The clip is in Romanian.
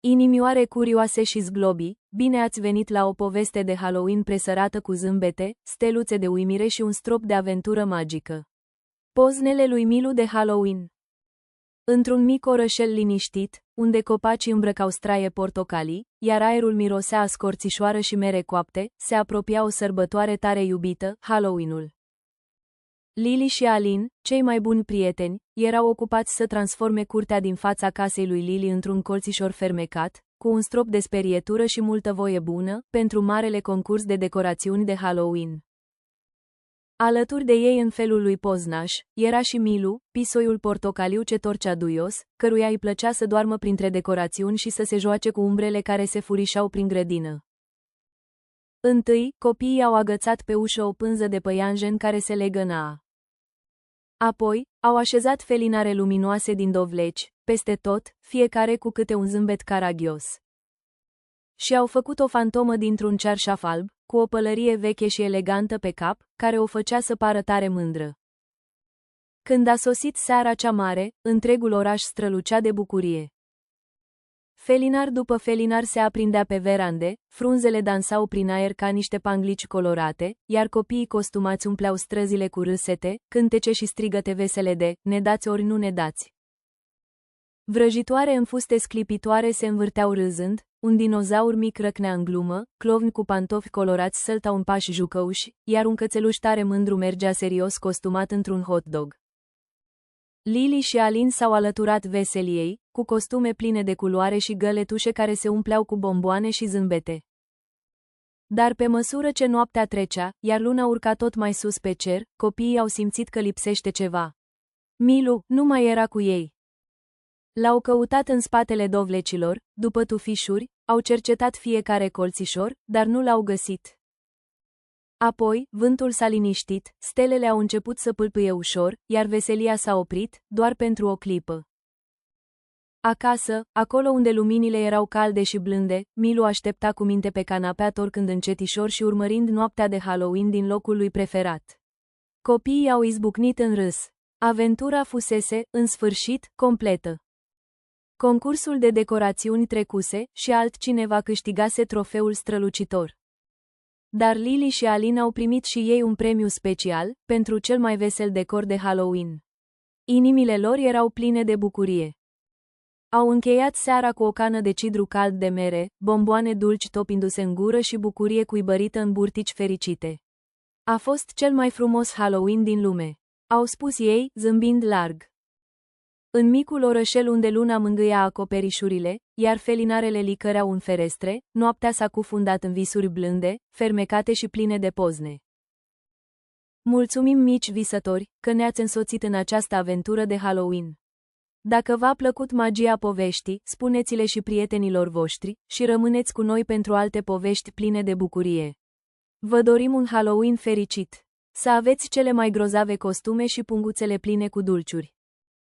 Inimioare curioase și zglobii, bine ați venit la o poveste de Halloween presărată cu zâmbete, steluțe de uimire și un strop de aventură magică. Poznele lui Milu de Halloween. Într-un mic orășel liniștit, unde copacii îmbrăcau straie portocalii, iar aerul mirosea a scorțișoară și mere coapte, se apropia o sărbătoare tare iubită, Halloween-ul. Lily și Alin, cei mai buni prieteni, erau ocupați să transforme curtea din fața casei lui Lily într-un colțișor fermecat, cu un strop de sperietură și multă voie bună, pentru marele concurs de decorațiuni de Halloween. Alături de ei în felul lui Poznaș, era și Milu, pisoiul portocaliu ce torcea duios, căruia îi plăcea să doarmă printre decorațiuni și să se joace cu umbrele care se furișau prin grădină. Întâi, copiii au agățat pe ușă o pânză de păianjen care se legăna. Apoi, au așezat felinare luminoase din dovleci, peste tot, fiecare cu câte un zâmbet caragios. Și au făcut o fantomă dintr-un cearșaf alb, cu o pălărie veche și elegantă pe cap, care o făcea să pară tare mândră. Când a sosit seara cea mare, întregul oraș strălucea de bucurie. Felinar după felinar se aprindea pe verande, frunzele dansau prin aer ca niște panglici colorate, iar copiii costumați umpleau străzile cu râsete, cântece și strigăte vesele de "ne dați ori nu ne dați". Vrăjitoare în fuste sclipitoare se învârteau râzând, un dinozaur mic răcnea în glumă, clovni cu pantofi colorați săltau în pași jucăuși, iar un cățeluș tare mândru mergea serios costumat într-un hot dog. Lily și Alin s-au alăturat veseliei, cu costume pline de culoare și găletușe care se umpleau cu bomboane și zâmbete. Dar pe măsură ce noaptea trecea, iar luna urca tot mai sus pe cer, copiii au simțit că lipsește ceva. Milu nu mai era cu ei. L-au căutat în spatele dovlecilor, după tufișuri, au cercetat fiecare colțișor, dar nu l-au găsit. Apoi, vântul s-a liniștit, stelele au început să pâlpâie ușor, iar veselia s-a oprit, doar pentru o clipă. Acasă, acolo unde luminile erau calde și blânde, Milu aștepta cu minte pe canapea torcând încetișor și urmărind noaptea de Halloween din locul lui preferat. Copiii au izbucnit în râs. Aventura fusese, în sfârșit, completă. Concursul de decorațiuni trecuse și altcineva câștigase trofeul strălucitor. Dar Lily și Alin au primit și ei un premiu special, pentru cel mai vesel decor de Halloween. Inimile lor erau pline de bucurie. Au încheiat seara cu o cană de cidru cald de mere, bomboane dulci topindu-se în gură și bucurie cuibărită în burtici fericite. A fost cel mai frumos Halloween din lume, au spus ei, zâmbind larg. În micul orășel unde luna mângâia acoperișurile, iar felinarele licăreau în ferestre, noaptea s-a cufundat în visuri blânde, fermecate și pline de pozne. Mulțumim, mici visători, că ne-ați însoțit în această aventură de Halloween. Dacă v-a plăcut magia poveștii, spuneți-le și prietenilor voștri, și rămâneți cu noi pentru alte povești pline de bucurie. Vă dorim un Halloween fericit! Să aveți cele mai grozave costume și punguțele pline cu dulciuri.